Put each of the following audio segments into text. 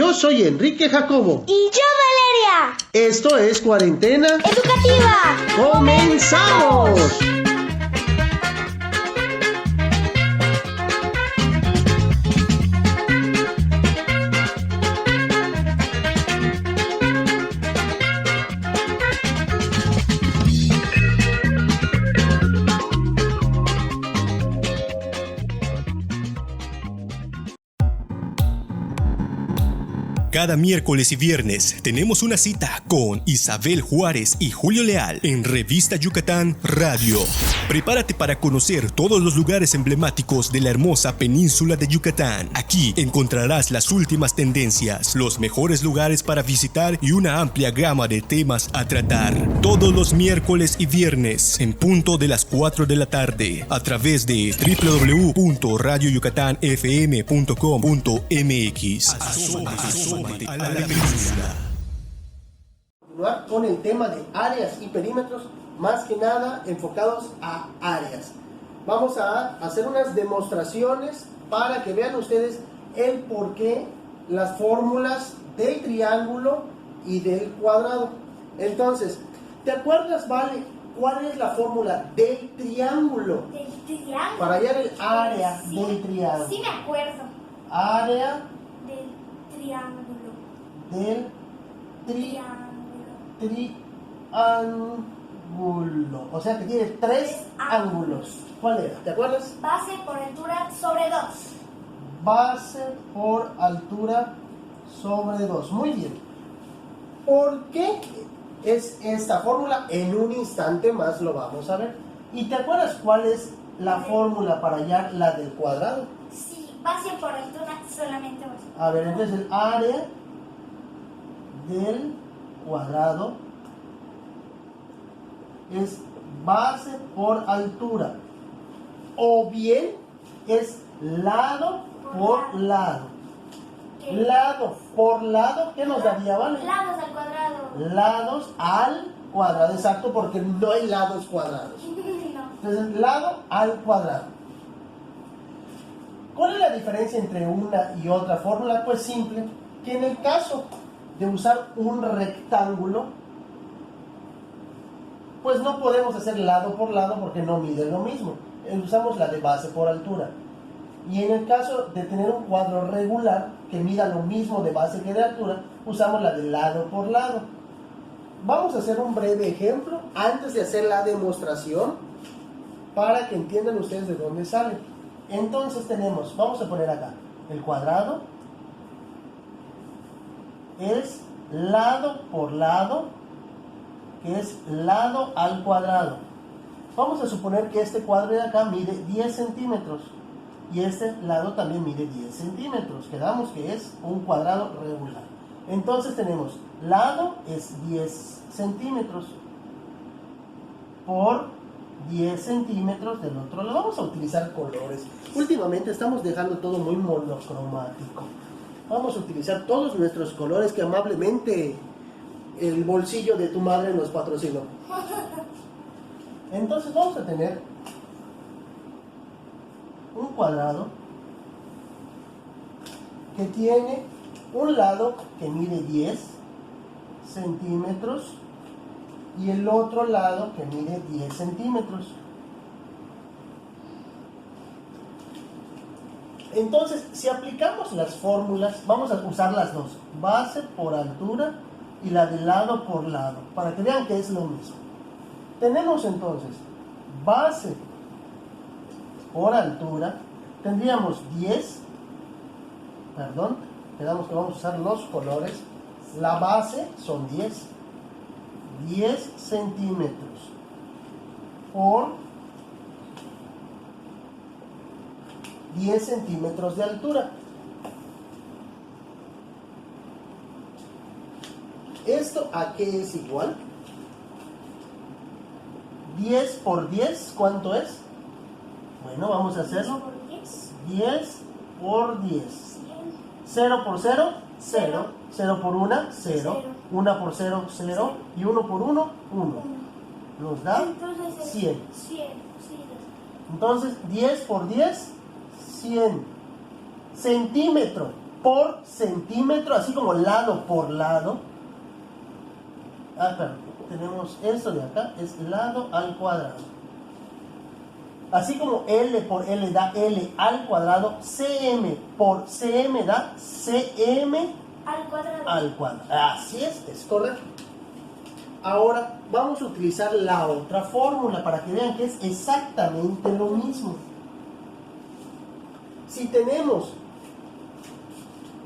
Yo soy Enrique Jacobo. Y yo, Valeria. Esto es Cuarentena Educativa. ¡Comenzamos! Cada miércoles y viernes tenemos una cita con Isabel Juárez y Julio Leal en Revista Yucatán Radio. Prepárate para conocer todos los lugares emblemáticos de la hermosa península de Yucatán. Aquí encontrarás las últimas tendencias, los mejores lugares para visitar y una amplia gama de temas a tratar. Todos los miércoles y viernes en punto de las 4 de la tarde a través de www.radioyucatanfm.com.mx. A la península. Continuar con el tema de áreas y perímetros, más que nada enfocados a áreas. Vamos a hacer unas demostraciones para que vean ustedes el porqué, las fórmulas del triángulo y del cuadrado. Entonces, ¿te acuerdas, Vale, cuál es la fórmula del triángulo? ¿Del triángulo? Para hallar el área Sí, del triángulo. sí me acuerdo. Área Del triángulo. del triángulo. O sea que tiene tres ángulos. ¿Cuál era? ¿Te acuerdas? Base por altura sobre 2. Base por altura sobre 2. Muy bien. ¿Por qué es esta fórmula? En un instante más lo vamos a ver. ¿Y te acuerdas cuál es la fórmula para hallar la del cuadrado? Sí, base por altura solamente 2. A ver, entonces el área del cuadrado es base por altura, o bien es lado por lado. ¿Qué? Lado por lado, ¿qué nos daría, Vale? Lados al cuadrado. Lados al cuadrado, exacto, porque no hay lados cuadrados. No. Entonces, lado al cuadrado. ¿Cuál es la diferencia entre una y otra fórmula? Pues simple, que en el caso de usar un rectángulo, pues no podemos hacer lado por lado porque no mide lo mismo. Usamos la de base por altura. Y en el caso de tener un cuadro regular que mida lo mismo de base que de altura, usamos la de lado por lado. Vamos a hacer un breve ejemplo antes de hacer la demostración para que entiendan ustedes de dónde sale. Entonces tenemos, vamos a poner acá, el cuadrado es lado por lado, que es lado al cuadrado. Vamos a suponer que este cuadro de acá mide 10 centímetros y este lado también mide 10 centímetros. Quedamos que es un cuadrado regular. Entonces tenemos, lado es 10 centímetros por 10 centímetros del otro lado. Vamos a utilizar colores. Últimamente estamos dejando todo muy monocromático. Vamos a utilizar todos nuestros colores que amablemente el bolsillo de tu madre nos patrocinó. Entonces vamos a tener un cuadrado que tiene un lado que mide 10 centímetros y el otro lado que mide 10 centímetros. Entonces, si aplicamos las fórmulas, vamos a usar las dos, base por altura y la de lado por lado, para que vean que es lo mismo. Tenemos entonces base por altura, tendríamos 10, quedamos que vamos a usar los colores, la base son 10 centímetros por 10 centímetros de altura. ¿Esto a qué es igual? 10 por 10, ¿cuánto es? Bueno, vamos a hacerlo. 10 por 10. 0 por 0, 0. 0 por 1, 0. 1 por 0, 0. Y 1 por 1, 1. Nos da 100. Entonces, 10 por 10, 100 centímetros. por centímetro, así como lado por lado. Perdón, tenemos esto de acá, es lado al cuadrado. Así como L por L da L al cuadrado, CM por CM da CM al cuadrado. Así es correcto. Ahora vamos a utilizar la otra fórmula para que vean que es exactamente lo mismo. Si tenemos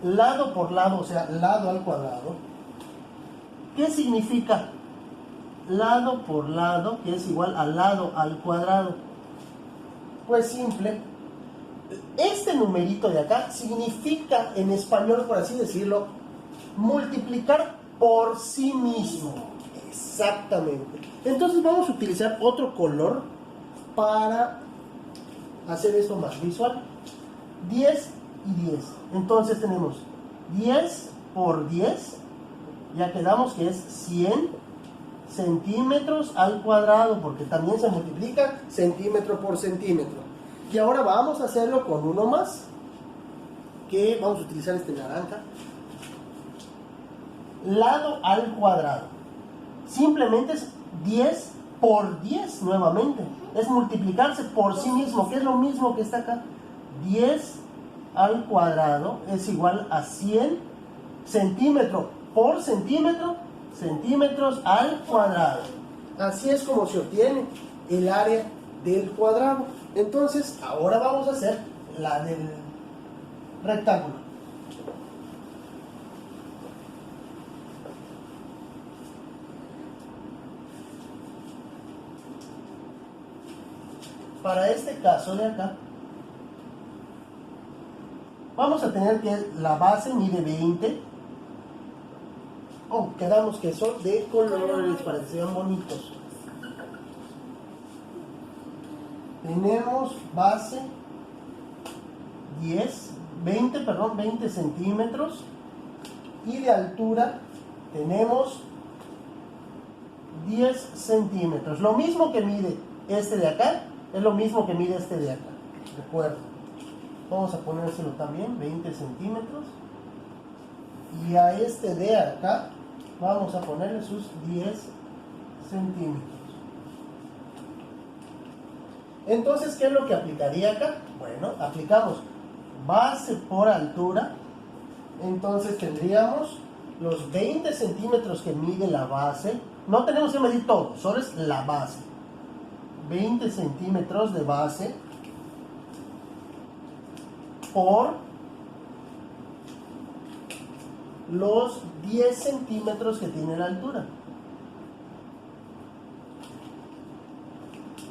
lado por lado, o sea, lado al cuadrado, ¿qué significa lado por lado, que es igual a lado al cuadrado? Pues simple. Este numerito de acá significa, en español, por así decirlo, multiplicar por sí mismo. Exactamente. Entonces vamos a utilizar otro color para hacer esto más visual. 10 y 10. Entonces tenemos 10 por 10. Ya quedamos que es 100 centímetros al cuadrado, porque también se multiplica centímetro por centímetro. Y ahora vamos a hacerlo con uno más, que vamos a utilizar este naranja. Lado al cuadrado. Simplemente es 10 por 10 nuevamente. Es multiplicarse por sí mismo, que es lo mismo que está acá. 10 al cuadrado es igual a 100 centímetro por centímetro, centímetros al cuadrado. Así es como se obtiene el área del cuadrado. Entonces, ahora vamos a hacer la del rectángulo. Para este caso de acá, vamos a tener que la base mide 20. Quedamos que son de colores para que sean bonitos. Tenemos base 20 centímetros, y de altura tenemos 10 centímetros. Lo mismo que mide este de acá, es lo mismo que mide este de acá. Recuerda. Vamos a ponérselo también, 20 centímetros. Y a este de acá vamos a ponerle sus 10 centímetros. Entonces, ¿qué es lo que aplicaría acá? Bueno, aplicamos base por altura. Entonces tendríamos los 20 centímetros que mide la base. No tenemos que medir todo, solo es la base. 20 centímetros de base por los 10 centímetros que tiene la altura.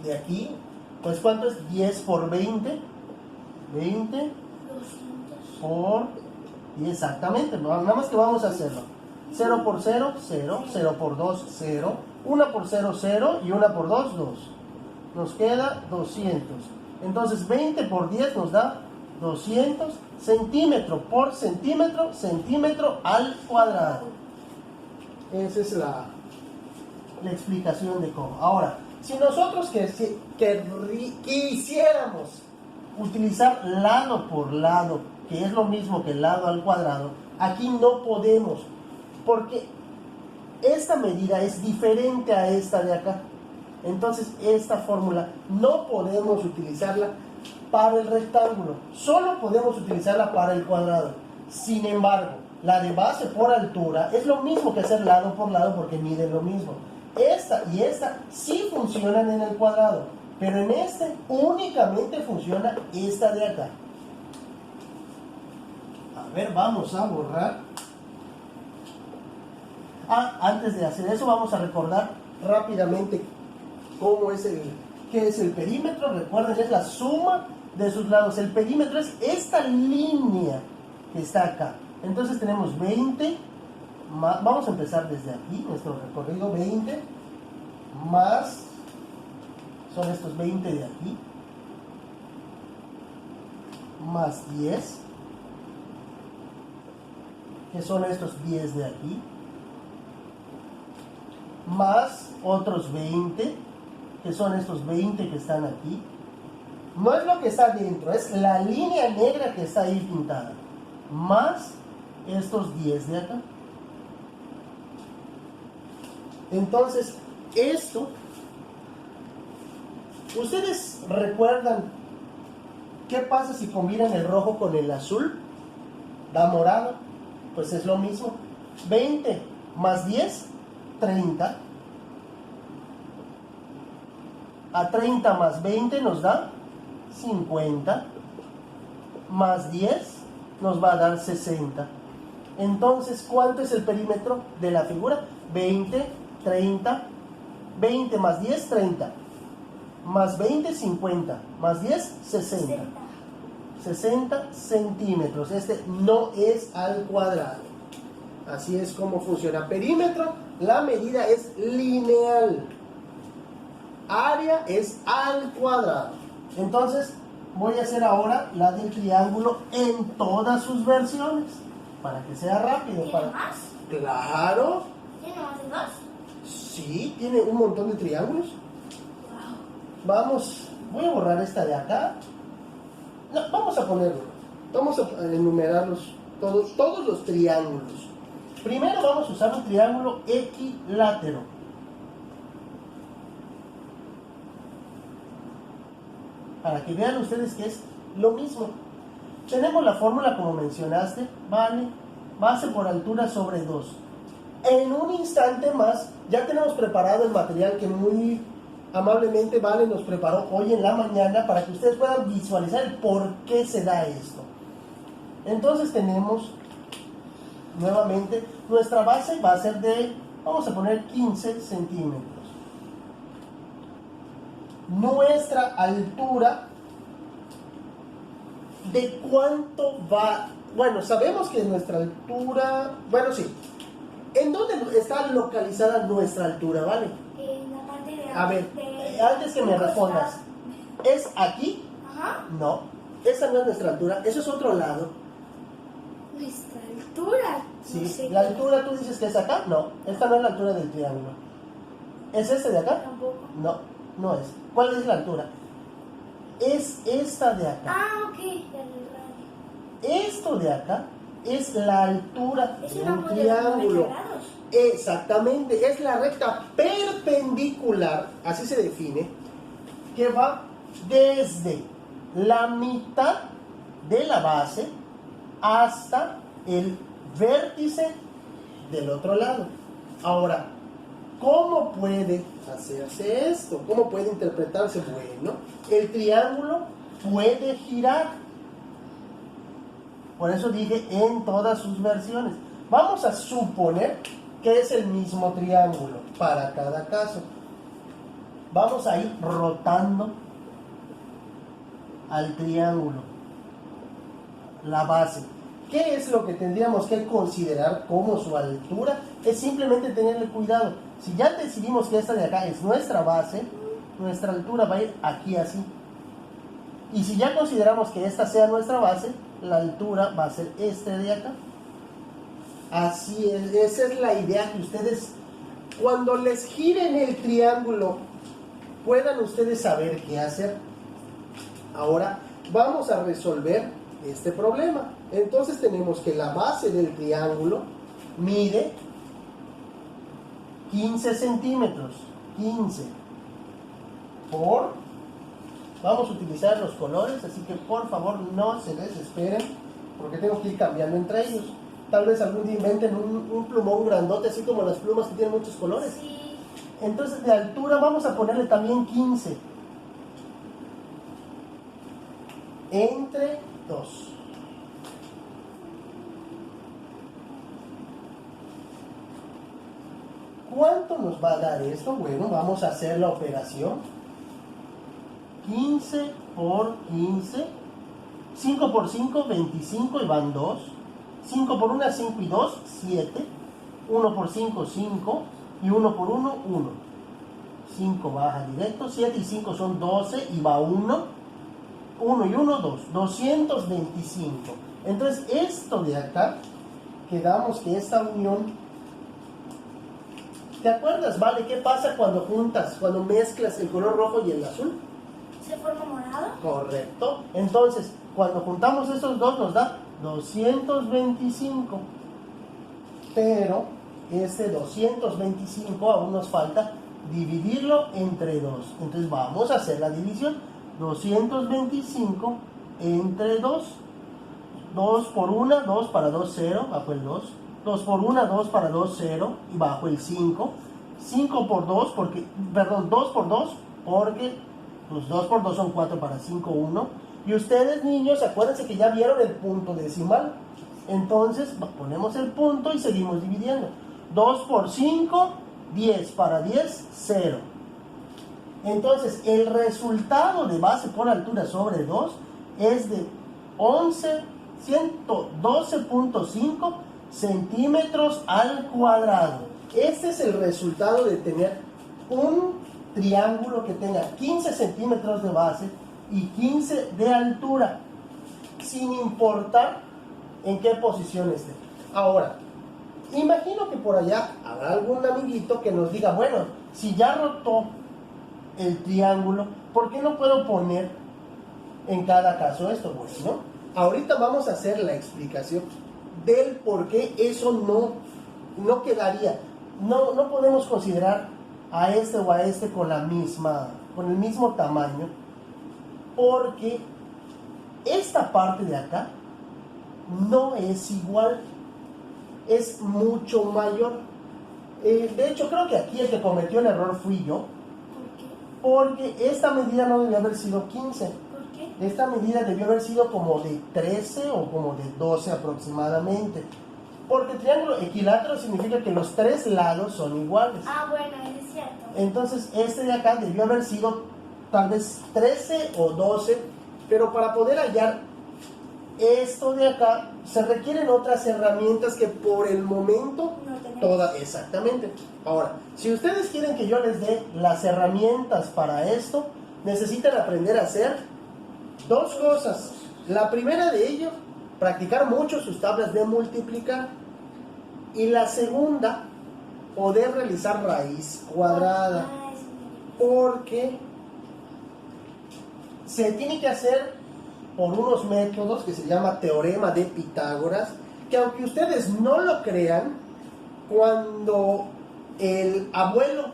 De aquí, pues ¿cuánto es 10 por 20? 20 200. por 10, exactamente. Nada más que vamos a hacerlo. 0 por 0, 0. 0 por 2, 0. 1 por 0, 0. Y 1 por 2, 2. Nos queda 200. Entonces 20 por 10 nos da 200 centímetro por centímetro, centímetro al cuadrado. Esa es la explicación de cómo. Ahora, si nosotros quisiéramos utilizar lado por lado, que es lo mismo que lado al cuadrado, aquí no podemos, porque esta medida es diferente a esta de acá. Entonces esta fórmula no podemos utilizarla para el rectángulo, solo podemos utilizarla para el cuadrado. Sin embargo, la de base por altura es lo mismo que hacer lado por lado, porque miden lo mismo. Esta y esta sí funcionan en el cuadrado, pero en este únicamente funciona esta de acá. A ver, vamos a borrar. Antes de hacer eso, vamos a recordar rápidamente qué es el perímetro. Recuerden, es la suma de sus lados. El perímetro es esta línea que está acá. Entonces tenemos 20 más, vamos a empezar desde aquí, nuestro recorrido. 20 más, son estos 20 de aquí, más 10, que son estos 10 de aquí, más otros 20, que son estos 20 que están aquí. No es lo que está dentro, es la línea negra que está ahí pintada. más estos 10 de acá. Entonces, esto, ¿ustedes recuerdan qué pasa si combinan el rojo con el azul? Da morado. Pues es lo mismo. 20 más 10, 30. A 30 más 20 nos da 50. Más 10 nos va a dar 60. Entonces, ¿cuánto es el perímetro de la figura? 20, 30. 20 más 10, 30. Más 20, 50. Más 10, 60. 60 centímetros. Este no es al cuadrado. Así es como funciona. Perímetro, la medida es lineal. Área es al cuadrado. Entonces, voy a hacer ahora la del triángulo en todas sus versiones. Para que sea rápido. ¿Tiene más? Claro. ¿Tiene más de 2? Sí, tiene un montón de triángulos. Vamos, voy a borrar esta de acá. No, vamos a ponerlo. Vamos a enumerarlos todos los triángulos. Primero vamos a usar un triángulo equilátero. Para que vean ustedes que es lo mismo. Tenemos la fórmula como mencionaste, vale, base por altura sobre 2. En un instante más ya tenemos preparado el material que muy amablemente Vale nos preparó hoy en la mañana para que ustedes puedan visualizar el por qué se da esto. Entonces tenemos nuevamente nuestra base va a ser de, vamos a poner 15 centímetros. Nuestra altura, ¿de cuánto va? Bueno, sabemos que nuestra altura, bueno, sí. ¿En dónde está localizada nuestra altura, Vale? En la parte de... A ver, antes que me respondas, ¿es aquí? Ajá. No, esa no es nuestra altura, eso es otro lado. Nuestra altura. Sí, No sé la qué. altura tú dices que es acá, no, esta no es la altura del triángulo. ¿Es este de acá? Tampoco. No, no es. ¿Cuál es la altura? Es esta de acá. Ah, ok. Ya le Esto de acá es la altura Es de una un modelo de triángulo. 90 grados. Exactamente, es la recta perpendicular, así se define, que va desde la mitad de la base hasta el vértice del otro lado. Ahora, ¿cómo puede hacerse esto? ¿Cómo puede interpretarse? Bueno, el triángulo puede girar. Por eso dije en todas sus versiones. Vamos a suponer que es el mismo triángulo para cada caso. Vamos a ir rotando al triángulo, la base. ¿Qué es lo que tendríamos que considerar como su altura? Es simplemente tenerle cuidado. Si ya decidimos que esta de acá es nuestra base, nuestra altura va a ir aquí así. Y si ya consideramos que esta sea nuestra base, la altura va a ser este de acá. Así es, esa es la idea, que ustedes, cuando les giren el triángulo, puedan ustedes saber qué hacer. Ahora vamos a resolver este problema. Entonces tenemos que la base del triángulo mide 15 centímetros. 15 por... Vamos a utilizar los colores, así que por favor no se desesperen, porque tengo que ir cambiando entre ellos. Tal vez algún día inventen un plumón grandote, así como las plumas que tienen muchos colores. Sí. Entonces de altura vamos a ponerle también 15. Entre 2. ¿Cuánto nos va a dar esto? Bueno, vamos a hacer la operación. 15 por 15. 5 por 5, 25 y van 2. 5 por 1, 5 y 2, 7. 1 por 5, 5. Y 1 por 1, 1. 5 baja directo. 7 y 5 son 12 y va 1. 1 y 1, 2. 225. Entonces, esto de acá, quedamos que esta unión... ¿Te acuerdas, Vale, qué pasa cuando juntas, cuando mezclas el color rojo y el azul? ¿Se forma morado? Correcto. Entonces, cuando juntamos estos dos nos da 225. Pero este 225 aún nos falta dividirlo entre 2. Entonces vamos a hacer la división. 225 entre 2. 2 por 1, 2 para 2, 0, bajo el 2. 2 por 1, 2 para 2, 0, y bajo el 5. 5 por 2, porque, perdón, 2 por 2, porque pues 2 por 2 son 4 para 5, 1. Y ustedes, niños, acuérdense que ya vieron el punto decimal. Entonces ponemos el punto y seguimos dividiendo. 2 por 5, 10 para 10, 0. Entonces el resultado de base por altura sobre 2 es de 112.5 centímetros al cuadrado. Este es el resultado de tener un triángulo que tenga 15 centímetros de base y 15 de altura, sin importar en qué posición esté. Ahora, imagino que por allá habrá algún amiguito que nos diga, bueno, si ya rotó el triángulo, ¿por qué no puedo poner en cada caso esto? Bueno, ahorita vamos a hacer la explicación del por qué eso no quedaría. No podemos considerar a este o a este con el mismo tamaño, porque esta parte de acá no es igual, es mucho mayor. De hecho, creo que aquí el que cometió el error fui yo, porque esta medida no debió haber sido 15. ¿Por qué? Esta medida debió haber sido como de 13 o como de 12 aproximadamente. Porque triángulo equilátero significa que los tres lados son iguales. Ah, bueno, es cierto. Entonces este de acá debió haber sido tal vez 13 o 12. Pero para poder hallar esto de acá se requieren otras herramientas que por el momento No tenemos. todas. Exactamente. Ahora, si ustedes quieren que yo les dé las herramientas para esto, necesitan aprender a hacer dos cosas. La primera de ello, practicar mucho sus tablas de multiplicar. Y la segunda, poder realizar raíz cuadrada. Ah, es cierto. Porque se tiene que hacer por unos métodos que se llama teorema de Pitágoras, que aunque ustedes no lo crean, cuando el abuelo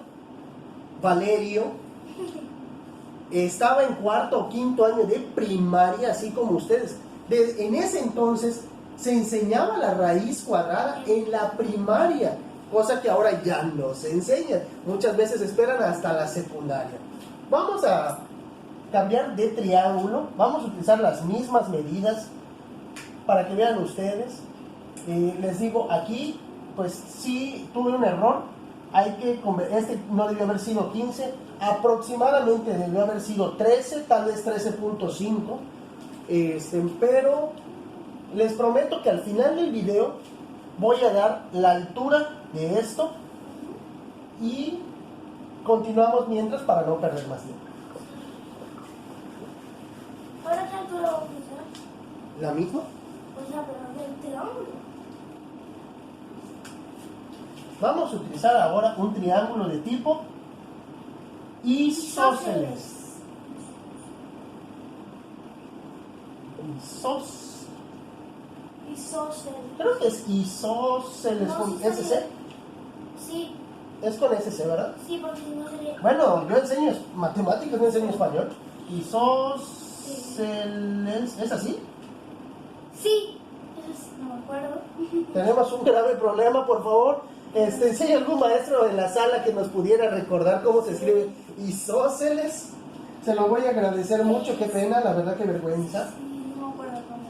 Valerio estaba en cuarto o quinto año de primaria, así como ustedes, en ese entonces se enseñaba la raíz cuadrada en la primaria, cosa que ahora ya no se enseña. Muchas veces esperan hasta la secundaria. Vamos a cambiar de triángulo, vamos a utilizar las mismas medidas para que vean ustedes. Les digo, aquí pues sí tuve un error. Este no debió haber sido 15, aproximadamente debió haber sido 13, tal vez 13.5. Pero les prometo que al final del video voy a dar la altura de esto y continuamos mientras para no perder más tiempo. ¿Ahora qué altura vamos a usar? ¿La misma? O sea, pero del triángulo. Vamos a utilizar ahora un triángulo de tipo isósceles. Isósceles. Creo que es isósceles No, con sí SC. sería. Sí, Es con SC, ¿verdad? sí, porque si no sería. Bueno, yo enseño matemáticas, no enseño español. Isósceles, ¿es así? Sí, eso sí, no me acuerdo. Tenemos un grave problema, por favor. Si hay algún maestro en la sala que nos pudiera recordar cómo se escribe isósceles, se lo voy a agradecer mucho. Qué pena, la verdad, qué vergüenza. Sí, no me acuerdo cómo.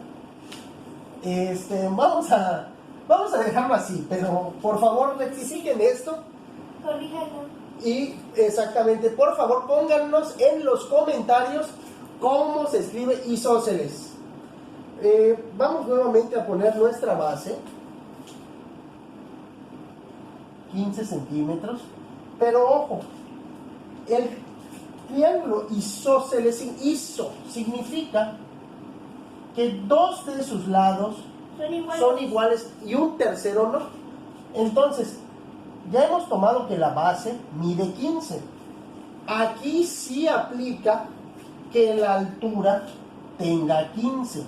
Vamos a dejarlo así, pero por favor rectifiquen esto. Corríjalo. Y exactamente, por favor pónganos en los comentarios cómo se escribe isósceles. Vamos nuevamente a poner nuestra base, 15 centímetros, pero ojo, el triángulo isósceles, iso significa que dos de sus lados son iguales y un tercero no. Entonces, ya hemos tomado que la base mide 15. Aquí sí aplica que la altura tenga 15.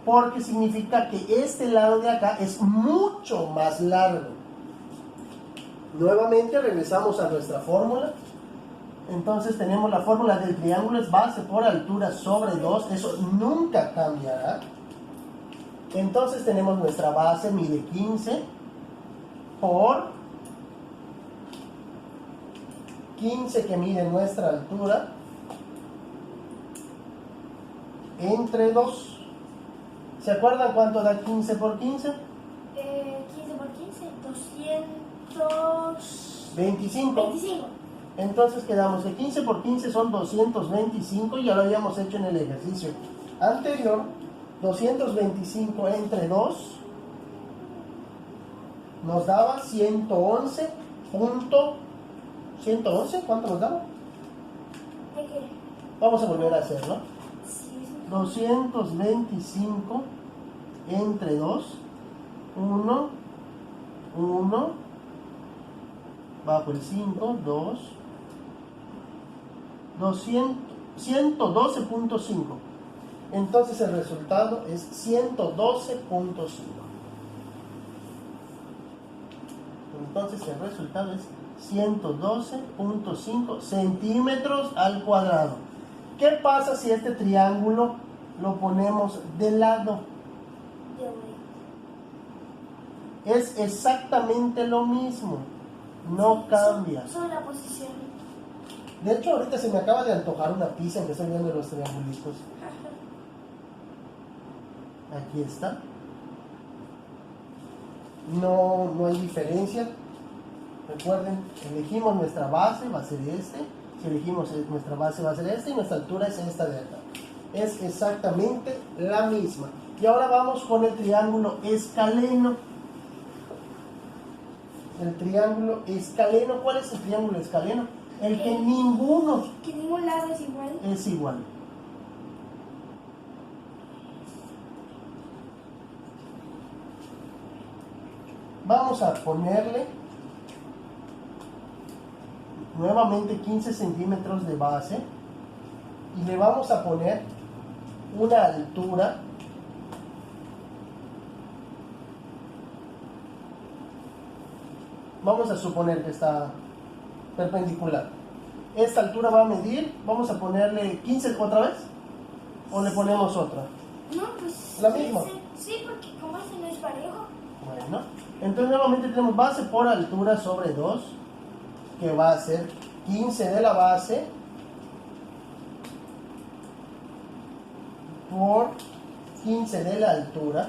porque significa que este lado de acá es mucho más largo. Nuevamente regresamos a nuestra fórmula. Entonces tenemos la fórmula del triángulo, es base por altura sobre 2, eso nunca cambiará. Entonces tenemos nuestra base, mide 15 por 15 que mide nuestra altura, entre 2. ¿Se acuerdan cuánto da 15 por 15? 15 por 15, 25. 25. Entonces quedamos que 15 por 15 son 225, ya lo habíamos hecho en el ejercicio anterior. 225 entre 2 nos daba 111 punto... ¿111? ¿Cuánto nos daba? ¿De qué? Vamos a volver a hacerlo. Sí. 225 entre 2, 1, 1, bajo el 5, 2, 112.5. Entonces el resultado es 112.5. Entonces el resultado es 112.5 centímetros al cuadrado. ¿Qué pasa si este triángulo lo ponemos de lado? Es exactamente lo mismo, no cambia. Solo la posición. De hecho, ahorita se me acaba de antojar una pizza que estoy viendo los triangulitos. Aquí está. No hay diferencia. Recuerden, elegimos nuestra base, va a ser este. Si elegimos nuestra base, va a ser este. Y nuestra altura es esta de acá. Es exactamente la misma. Y ahora vamos con el triángulo escaleno. El triángulo escaleno. ¿Cuál es el triángulo escaleno? El que ninguno Que ningún lado es igual. es igual. Vamos a ponerle nuevamente 15 centímetros de base y le vamos a poner una altura vamos a suponer que está perpendicular. Esta altura va a medir, vamos a ponerle 15 otra vez o le ponemos otra. No, pues. La misma. Sí, porque como ese no es parejo. Bueno, entonces nuevamente tenemos base por altura sobre 2, que va a ser 15 de la base por 15 de la altura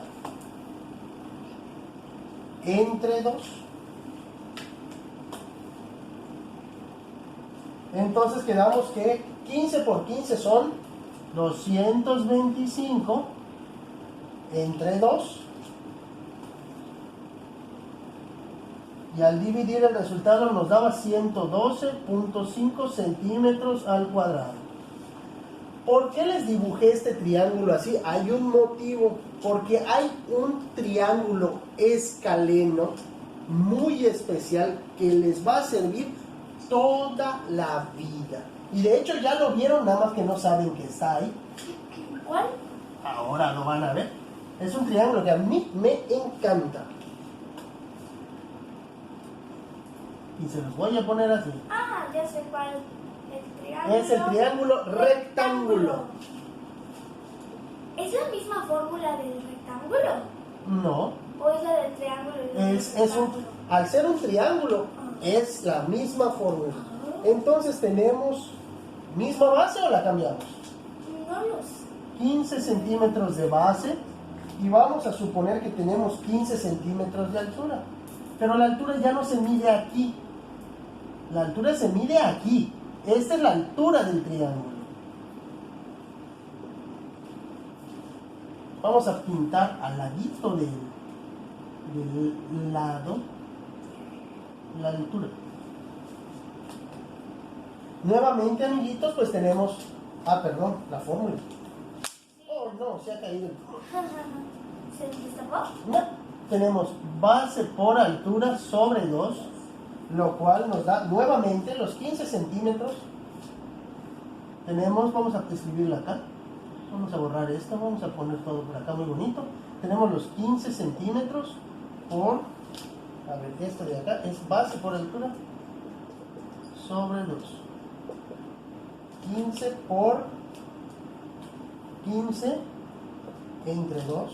entre 2. Entonces quedamos que 15 por 15 son 225 entre 2. Y al dividir el resultado nos daba 112.5 centímetros al cuadrado. ¿Por qué les dibujé este triángulo así? Hay un motivo. Porque hay un triángulo escaleno muy especial que les va a servir toda la vida. Y de hecho ya lo vieron, nada más que no saben que está ahí. ¿Cuál? Ahora lo van a ver. Es un triángulo que a mí me encanta. Y se los voy a poner así. Ah, ya sé cuál. El triángulo. Es el triángulo rectángulo. ¿Es la misma fórmula del rectángulo? No. ¿O es la del triángulo? Y del rectángulo? Al ser un triángulo, es la misma fórmula. Entonces tenemos misma base o la cambiamos. No lo sé. 15 centímetros de base y vamos a suponer que tenemos 15 centímetros de altura. Pero la altura ya no se mide aquí. La altura se mide aquí. Esta es la altura del triángulo. Vamos a pintar al ladito del lado la altura. Nuevamente, amiguitos, pues tenemos... la fórmula. Oh, no, se ha caído. ¿Se destapó? No, tenemos base por altura sobre 2, lo cual nos da nuevamente los 15 centímetros. Tenemos, vamos a escribirlo acá, Vamos a borrar esto, vamos a poner todo por acá muy bonito. Tenemos los 15 centímetros por, a ver, esto de acá es base por altura sobre 2. 15 por 15 entre 2.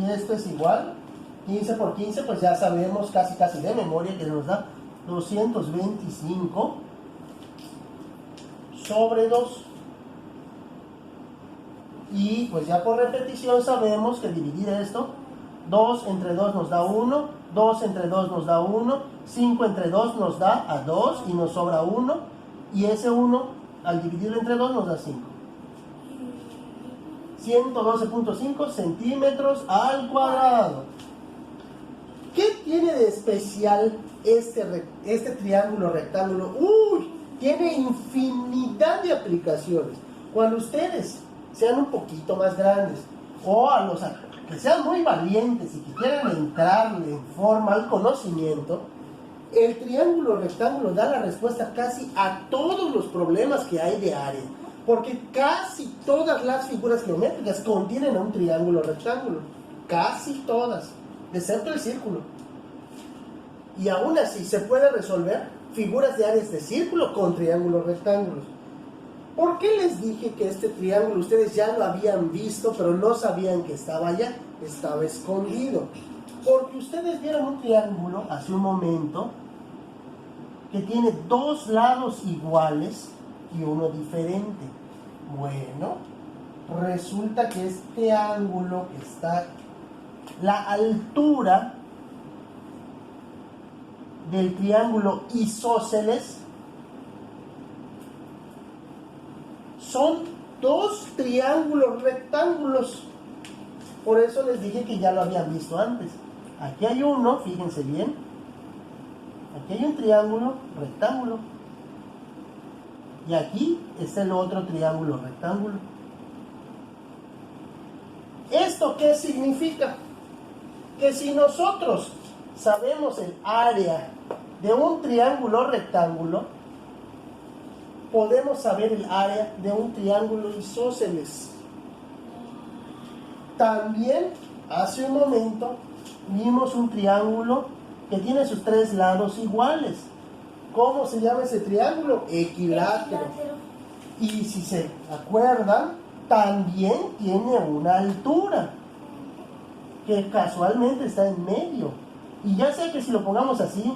Y esto es igual, 15 por 15, pues ya sabemos casi de memoria que nos da 225 sobre 2. Y pues ya por repetición sabemos que dividir esto, 2 entre 2 nos da 1, 2 entre 2 nos da 1, 5 entre 2 nos da a 2 y nos sobra 1, y ese 1 al dividirlo entre 2 nos da 5. 112.5 centímetros al cuadrado. ¿Qué tiene de especial este triángulo rectángulo? ¡Uy! Tiene infinidad de aplicaciones. Cuando ustedes sean un poquito más grandes, o a los que sean muy valientes y que quieran entrarle en forma al conocimiento, el triángulo rectángulo da la respuesta casi a todos los problemas que hay de área, porque casi todas las figuras geométricas contienen un triángulo rectángulo, casi todas, excepto el círculo. Y aún así se puede resolver figuras de áreas de círculo con triángulos rectángulos. ¿Por qué les dije que este triángulo ustedes ya lo habían visto, pero no sabían que estaba allá? Estaba escondido. Porque ustedes vieron un triángulo hace un momento que tiene dos lados iguales y uno diferente. Bueno, resulta que este ángulo que está, la altura del triángulo isósceles son dos triángulos rectángulos. Por eso les dije que ya lo habían visto antes. Aquí hay uno, fíjense bien. Aquí hay un triángulo rectángulo. Y aquí está el otro triángulo rectángulo. ¿Esto qué significa? Que si nosotros sabemos el área de un triángulo rectángulo, podemos saber el área de un triángulo isósceles. También, hace un momento, vimos un triángulo que tiene sus tres lados iguales. ¿Cómo se llama ese triángulo? Equilátero. Y si se acuerdan, también tiene una altura, que casualmente está en medio. Y ya sea que si lo pongamos así,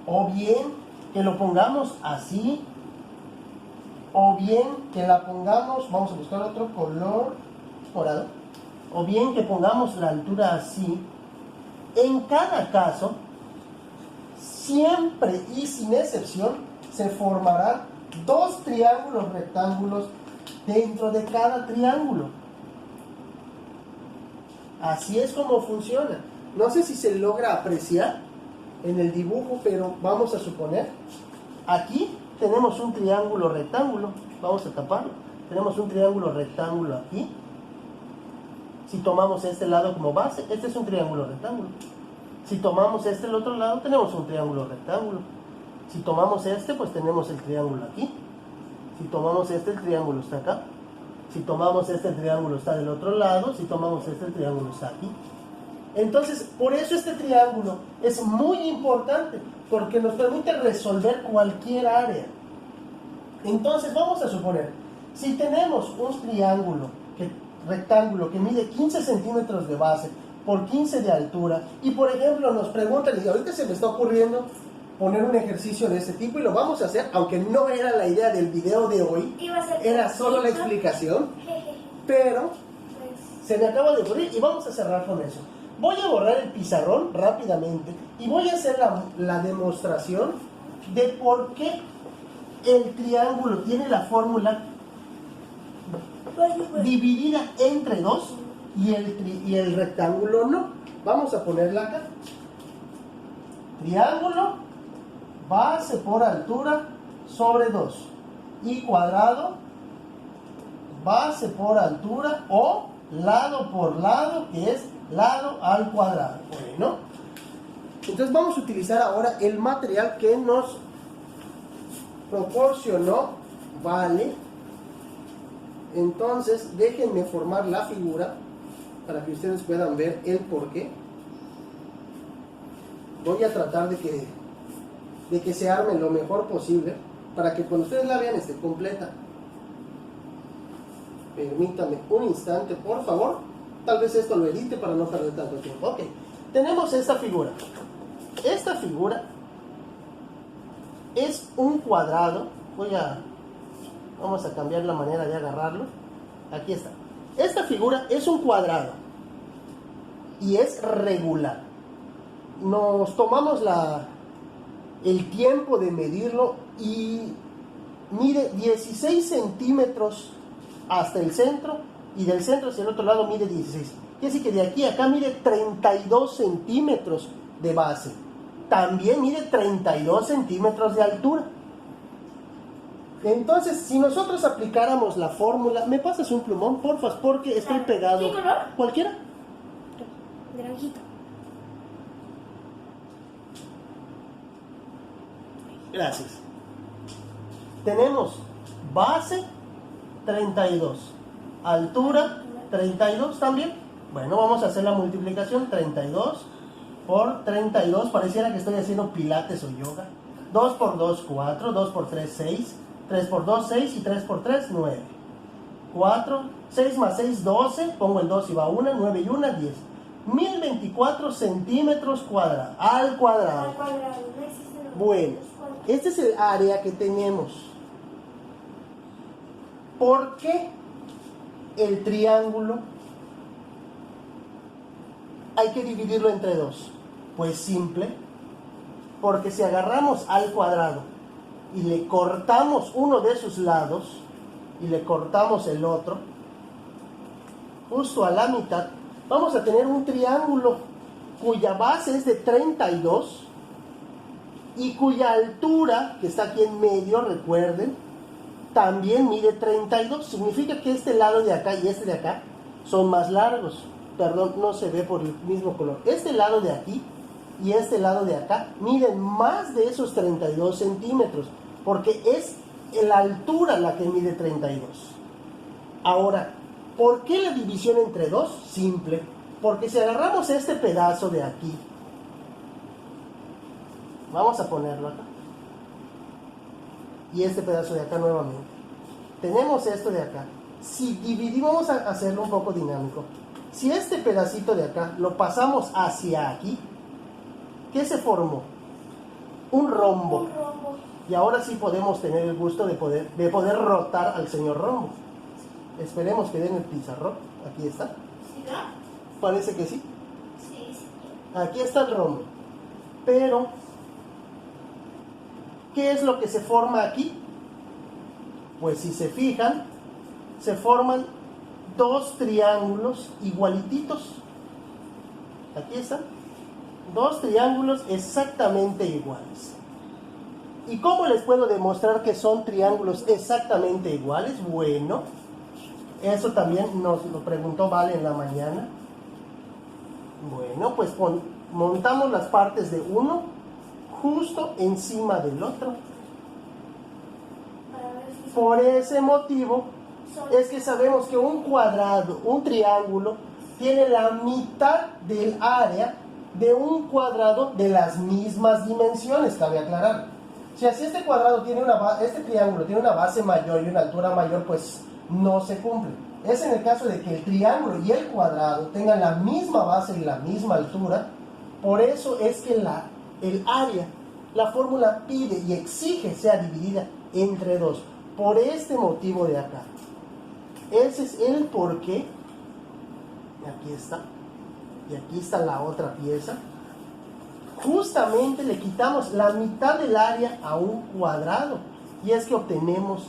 o bien que lo pongamos así, o bien que la pongamos, vamos a buscar otro color morado, o bien que pongamos la altura así, en cada caso, siempre y sin excepción, se formarán dos triángulos rectángulos dentro de cada triángulo. Así es como funciona. No sé si se logra apreciar en el dibujo, pero vamos a suponer, aquí tenemos un triángulo rectángulo, vamos a taparlo, tenemos un triángulo rectángulo aquí. Si tomamos este lado como base, este es un triángulo rectángulo. Si tomamos este el otro lado, tenemos un triángulo rectángulo. Si tomamos este, pues tenemos el triángulo aquí. Si tomamos este, el triángulo está acá. Si tomamos este, el triángulo está del otro lado. Si tomamos este, el triángulo está aquí. Entonces, por eso este triángulo es muy importante, porque nos permite resolver cualquier área. Entonces, vamos a suponer, si tenemos un triángulo rectángulo que mide 15 centímetros de base por 15 de altura, y por ejemplo nos preguntan, y ahorita se me está ocurriendo poner un ejercicio de este tipo, y lo vamos a hacer, aunque no era la idea del video de hoy, era solo la explicación, pero se me acaba de ocurrir y vamos a cerrar con eso. Voy a borrar el pizarrón rápidamente y voy a hacer la demostración de por qué el triángulo tiene la fórmula dividida entre 2 y el rectángulo no. Vamos a ponerla acá. Triángulo, base por altura sobre 2 y cuadrado, base por altura o lado por lado, que es lado al cuadrado. Bueno, entonces vamos a utilizar ahora el material que nos proporcionó, vale. Entonces, déjenme formar la figura para que ustedes puedan ver el porqué. Voy a tratar de que se arme lo mejor posible para que cuando ustedes la vean esté completa. Permítame un instante, por favor. Tal vez esto lo edite para no perder tanto tiempo. Ok, tenemos esta figura. Esta figura es un cuadrado. Vamos a cambiar la manera de agarrarlo. Aquí está. Esta figura es un cuadrado y es regular. Nos tomamos el tiempo de medirlo y mide 16 centímetros hasta el centro, y del centro hacia el otro lado mide 16. Quiere decir que de aquí a acá mide 32 centímetros de base. También mide 32 centímetros de altura. Entonces, si nosotros aplicáramos la fórmula, ¿me pasas un plumón, porfa? Porque estoy pegado. ¿Qué color? ¿Cualquiera? Naranjito. Gracias. Tenemos base 32, altura 32 también. Bueno, vamos a hacer la multiplicación. 32 por 32, pareciera que estoy haciendo pilates o yoga. 2 por 2, 4, 2 por 3, 6, 3 por 2, 6 y 3 por 3, 9. 4, 6 más 6, 12, pongo el 2 y va 1, 9 y 1, 10. 1024 centímetros cuadrados, al cuadrado. Al cuadrado, no existen los Bueno, cuadrados. este es el área que tenemos. ¿Por qué el triángulo hay que dividirlo entre dos? Pues simple, porque si agarramos al cuadrado y le cortamos uno de sus lados y le cortamos el otro, justo a la mitad, vamos a tener un triángulo cuya base es de 32 y cuya altura, que está aquí en medio, recuerden, también mide 32. Significa que este lado de acá y este de acá son más largos. Perdón, no se ve por el mismo color. Este lado de aquí y este lado de acá miden más de esos 32 centímetros, porque es la altura la que mide 32. Ahora, ¿por qué la división entre dos? Simple, porque si agarramos este pedazo de aquí, vamos a ponerlo acá, y este pedazo de acá nuevamente, tenemos esto de acá. Si dividimos, vamos a hacerlo un poco dinámico. Si este pedacito de acá lo pasamos hacia aquí, ¿qué se formó? Un rombo. Un rombo. Y ahora sí podemos tener el gusto de poder rotar al señor rombo. Esperemos que den el pizarrón. Aquí está. ¿Sí, no? Parece que sí. Sí, sí. Aquí está el rombo. Pero, ¿qué es lo que se forma aquí? Pues si se fijan, se forman dos triángulos igualititos. Aquí están. Dos triángulos exactamente iguales. ¿Y cómo les puedo demostrar que son triángulos exactamente iguales? Bueno, eso también nos lo preguntó Vale en la mañana. Bueno, pues montamos las partes de uno justo encima del otro. Para ver si Por ese motivo es que sabemos que un cuadrado, un triángulo, tiene la mitad del área de un cuadrado de las mismas dimensiones, cabe aclarar. Si así este cuadrado tiene este triángulo tiene una base mayor y una altura mayor, pues no se cumple. Es en el caso de que el triángulo y el cuadrado tengan la misma base y la misma altura. Por eso es que el área, la fórmula pide y exige sea dividida entre dos. Por este motivo de acá. Ese es el porqué. Aquí está. Y aquí está la otra pieza. Justamente le quitamos la mitad del área a un cuadrado. Y es que obtenemos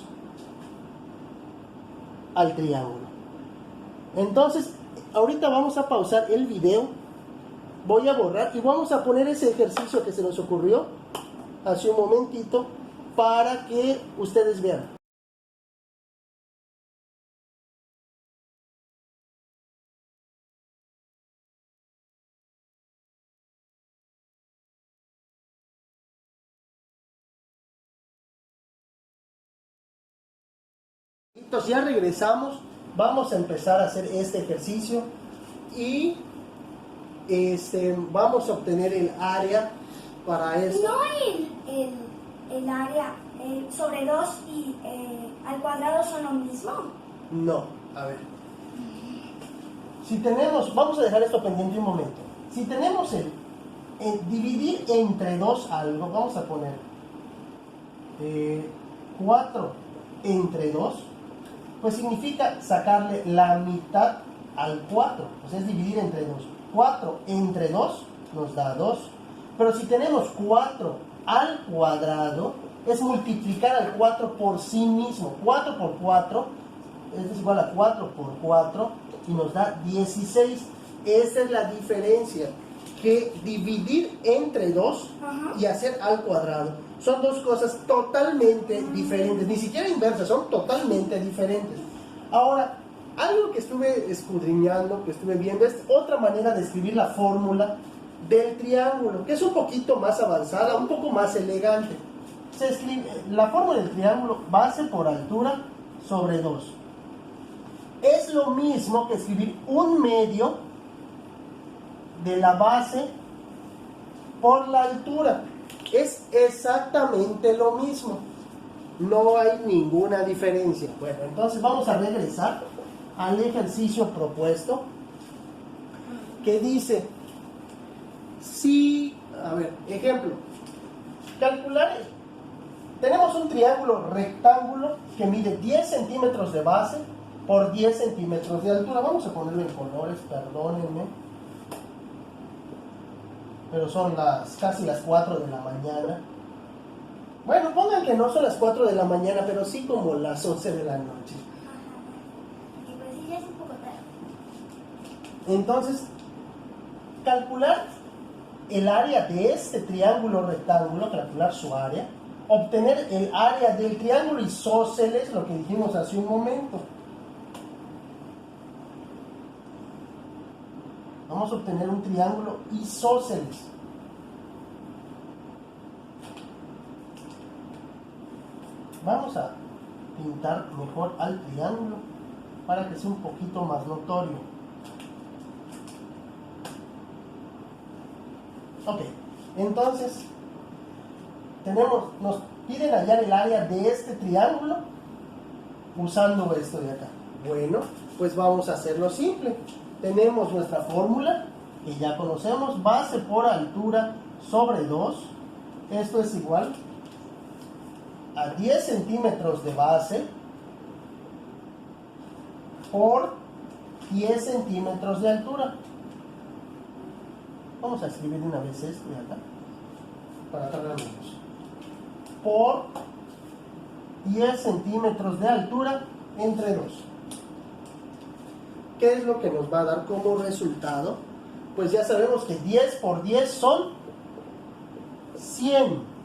al triángulo. Entonces, ahorita vamos a pausar el video. Voy a borrar y vamos a poner ese ejercicio que se nos ocurrió hace un momentito para que ustedes vean. Entonces ya regresamos, vamos a empezar a hacer este ejercicio y vamos a obtener el área para esto. ¿No el área sobre 2 y al cuadrado son lo mismo? No, a ver. Si tenemos, vamos a dejar esto pendiente un momento. Si tenemos el dividir entre 2 algo, vamos a poner 4 entre 2, pues significa sacarle la mitad al 4, o sea, es dividir entre 2. 4 entre 2 nos da 2, pero si tenemos 4 al cuadrado, es multiplicar al 4 por sí mismo. 4 por 4 es igual a 4 por 4 y nos da 16. Esa es la diferencia, que dividir entre 2 y hacer al cuadrado. Son dos cosas totalmente diferentes, ni siquiera inversas, son totalmente diferentes. Ahora, algo que estuve escudriñando, que estuve viendo, es otra manera de escribir la fórmula del triángulo, que es un poquito más avanzada, un poco más elegante. Se escribe la fórmula del triángulo, base por altura sobre 2. Es lo mismo que escribir un medio de la base por la altura. Es exactamente lo mismo. No hay ninguna diferencia. Bueno, entonces vamos a regresar al ejercicio propuesto, que dice, si, a ver, ejemplo, calcular, tenemos un triángulo rectángulo que mide 10 centímetros de base por 10 centímetros de altura. Vamos a ponerlo en colores, perdónenme, pero son casi las 4 de la mañana. Bueno, pongan que no son las 4 de la mañana, pero sí como las 11 de la noche. Y pues sí, ya es un poco tarde. Entonces, calcular el área de este triángulo rectángulo, calcular su área, obtener el área del triángulo isósceles, lo que dijimos hace un momento. Vamos a obtener un triángulo isósceles. Vamos a pintar mejor al triángulo para que sea un poquito más notorio. Ok, entonces nos piden hallar el área de este triángulo usando esto de acá. Bueno, pues vamos a hacerlo simple. Tenemos nuestra fórmula que ya conocemos, base por altura sobre 2. Esto es igual a 10 centímetros de base por 10 centímetros de altura. Vamos a escribir de una vez esto de acá para tardar menos. Por 10 centímetros de altura entre 2. ¿Qué es lo que nos va a dar como resultado? Pues ya sabemos que 10 por 10 son 100.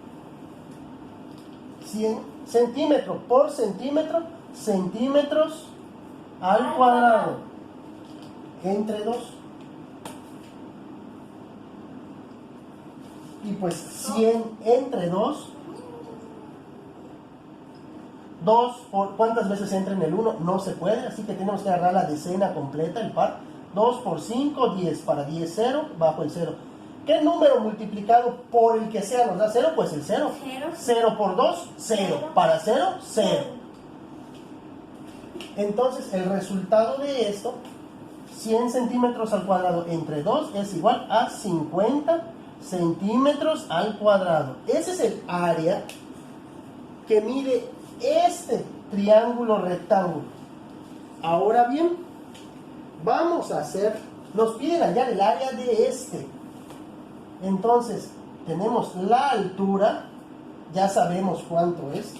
100 centímetro por centímetro, centímetros al cuadrado entre 2. Y pues 100 entre 2. 2 por ¿cuántas veces entra en el 1? No se puede, así que tenemos que agarrar la decena completa, el par. 2 por 5, 10. Para 10, 0, bajo el 0. ¿Qué número multiplicado por el que sea nos da 0? Pues el 0. 0 por 2, 0. Para 0, 0. Entonces el resultado de esto, 100 centímetros al cuadrado entre 2 es igual a 50 centímetros al cuadrado. Ese es el área que mide este triángulo rectángulo. Ahora bien, vamos a hacer, nos piden hallar el área de este. Entonces, tenemos la altura, ya sabemos cuánto es,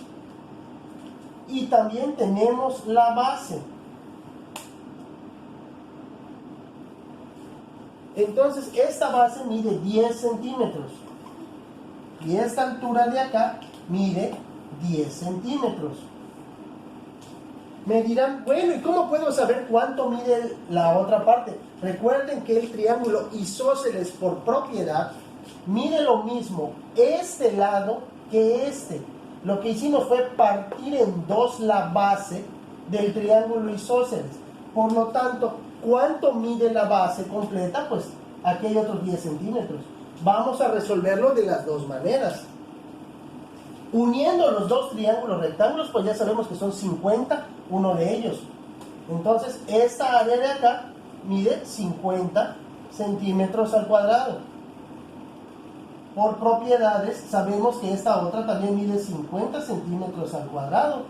y también tenemos la base. Entonces, esta base mide 10 centímetros y esta altura de acá mide 10 centímetros. Me dirán, bueno, ¿y cómo puedo saber cuánto mide la otra parte? Recuerden que el triángulo isósceles por propiedad mide lo mismo este lado que este. Lo que hicimos fue partir en dos la base del triángulo isósceles. Por lo tanto, ¿cuánto mide la base completa? Pues aquí hay otros 10 centímetros. Vamos a resolverlo de las dos maneras. Uniendo los dos triángulos rectángulos, pues ya sabemos que son 50 uno de ellos. Entonces, esta área de acá mide 50 centímetros al cuadrado. Por propiedades, sabemos que esta otra también mide 50 centímetros al cuadrado.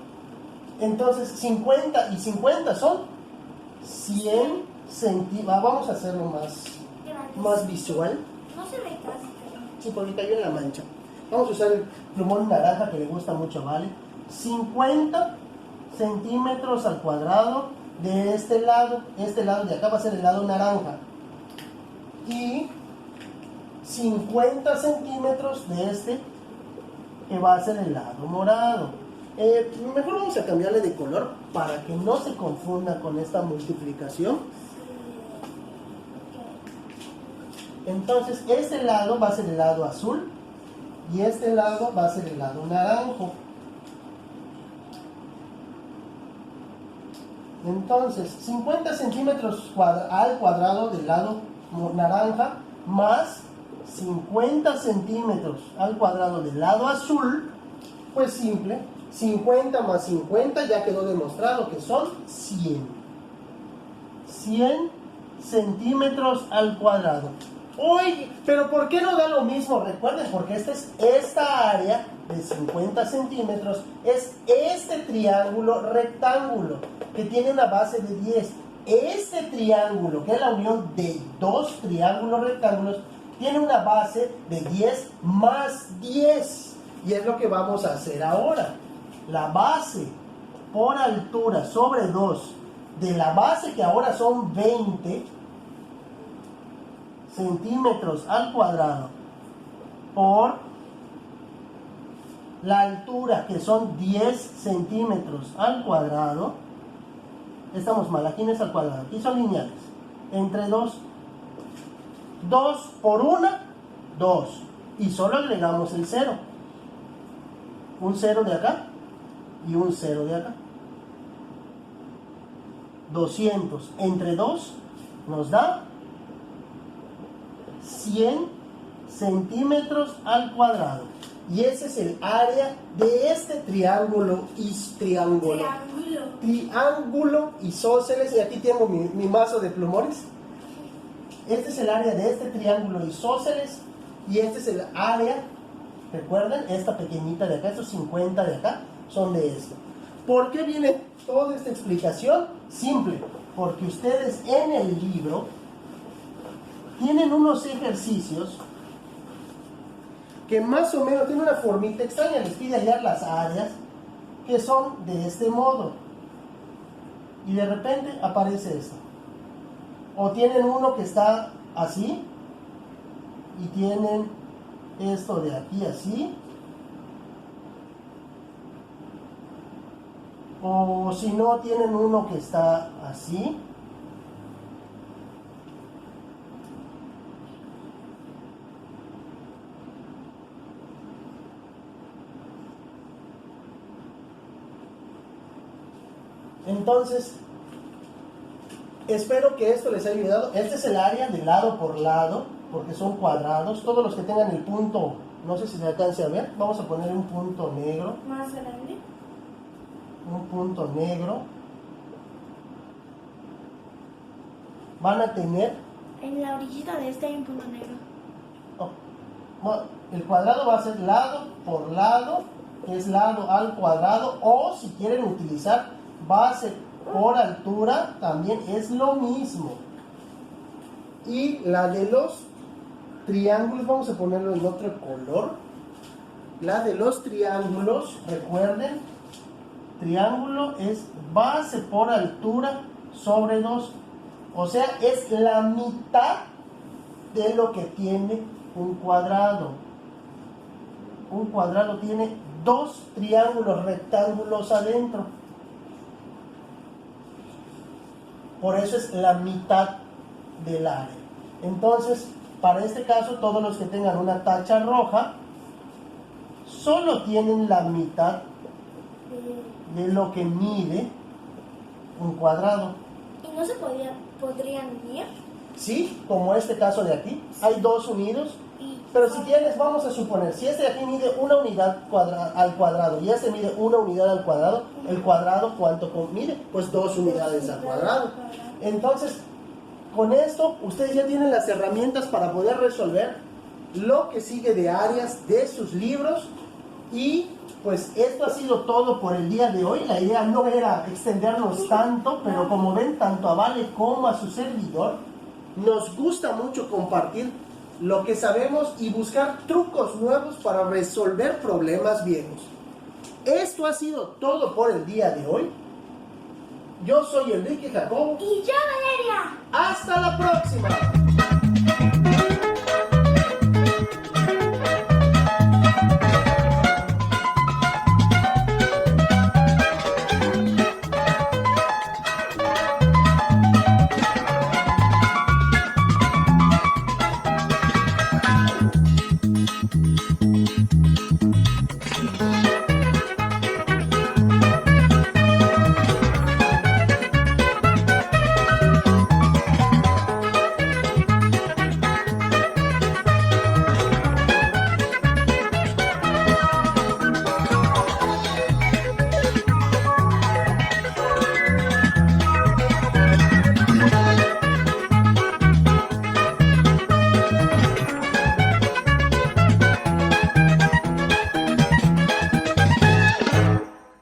Entonces, 50 y 50 son 100 centímetros. Vamos a hacerlo más visual. No se ve casi, pero... Sí, porque cayó en la mancha. Vamos a usar el plumón naranja que le gusta mucho, ¿vale? 50 centímetros al cuadrado de este lado de acá va a ser el lado naranja. Y 50 centímetros de este que va a ser el lado morado. Mejor vamos a cambiarle de color para que no se confunda con esta multiplicación. Entonces, este lado va a ser el lado azul y este lado va a ser el lado naranjo. Entonces, 50 centímetros al cuadrado del lado naranja más 50 centímetros al cuadrado del lado azul, pues simple, 50 más 50 ya quedó demostrado que son 100. 100 centímetros al cuadrado. Oye, pero ¿por qué no da lo mismo? Recuerden, porque esta área de 50 centímetros es este triángulo rectángulo que tiene una base de 10. Este triángulo, que es la unión de dos triángulos rectángulos, tiene una base de 10 más 10. Y es lo que vamos a hacer ahora. La base por altura sobre 2 de la base, que ahora son 20 centímetros al cuadrado, por la altura, que son 10 centímetros al cuadrado. Estamos mal, aquí no es al cuadrado, aquí son lineales. Entre 2 por 1, 2. Y solo agregamos el 0. Un 0 de acá y un 0 de acá. 200 entre 2 nos da 100 centímetros al cuadrado. Y ese es el área de este triángulo isósceles. Y aquí tengo mi mazo de plumones. Este es el área de este triángulo isósceles. Y este es el área, recuerden, esta pequeñita de acá, estos 50 de acá, son de esto. ¿Por qué viene toda esta explicación? Simple, porque ustedes en el libro tienen unos ejercicios que más o menos tienen una formita extraña. Les pide hallar las áreas que son de este modo. Y de repente aparece esto. O tienen uno que está así. Y tienen esto de aquí así. O si no, tienen uno que está así. Entonces, espero que esto les haya ayudado. Este es el área de lado por lado, porque son cuadrados. Todos los que tengan el punto, no sé si se alcance a ver, vamos a poner un punto negro. Más grande. Un punto negro. Van a tener... En la orillita de este hay un punto negro. El cuadrado va a ser lado por lado, es lado al cuadrado, o si quieren utilizar base por altura, también es lo mismo. Y la de los triángulos, vamos a ponerlo en otro color. La de los triángulos, recuerden, triángulo es base por altura sobre 2. O sea, es la mitad de lo que tiene un cuadrado. Un cuadrado tiene 2 triángulos rectángulos adentro. Por eso es la mitad del área. Entonces, para este caso, todos los que tengan una tacha roja solo tienen la mitad de lo que mide un cuadrado. ¿Y no se podrían unir? ¿Sí? Como este caso de aquí. Hay dos unidos. Pero si tienes, vamos a suponer, si este de aquí mide una unidad al cuadrado y este mide una unidad al cuadrado, el cuadrado, ¿cuánto mide? Pues 2 unidades al cuadrado. Entonces, con esto, ustedes ya tienen las herramientas para poder resolver lo que sigue de áreas de sus libros. Y pues esto ha sido todo por el día de hoy. La idea no era extendernos tanto, pero como ven, tanto a Vale como a su servidor, nos gusta mucho compartir lo que sabemos y buscar trucos nuevos para resolver problemas viejos. Esto ha sido todo por el día de hoy. Yo soy Enrique Jacobo. Y yo, Valeria. ¡Hasta la próxima!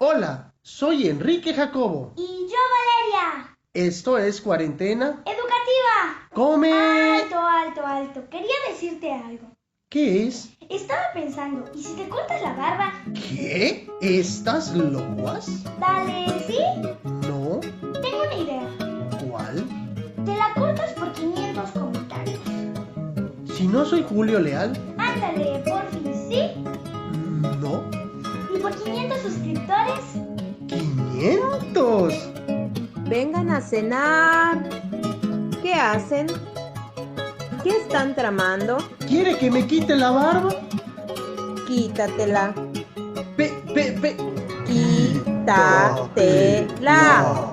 Hola, soy Enrique Jacobo. Y yo, Valeria. Esto es Cuarentena Educativa. Come. Alto, alto, alto. Quería decirte algo. ¿Qué es? Estaba pensando, ¿y si te cortas la barba? ¿Qué? ¿Estás locas? Dale, ¿sí? No. Tengo una idea. ¿Cuál? Te la cortas por 500 comentarios. Si no soy Julio Leal. Ándale, por fin, ¿sí? No. ¿Y por 500 suscriptores? ¡500! Vengan a cenar. ¿Qué hacen? ¿Qué están tramando? ¿Quiere que me quite la barba? Quítatela. Quítatela. Quítatela.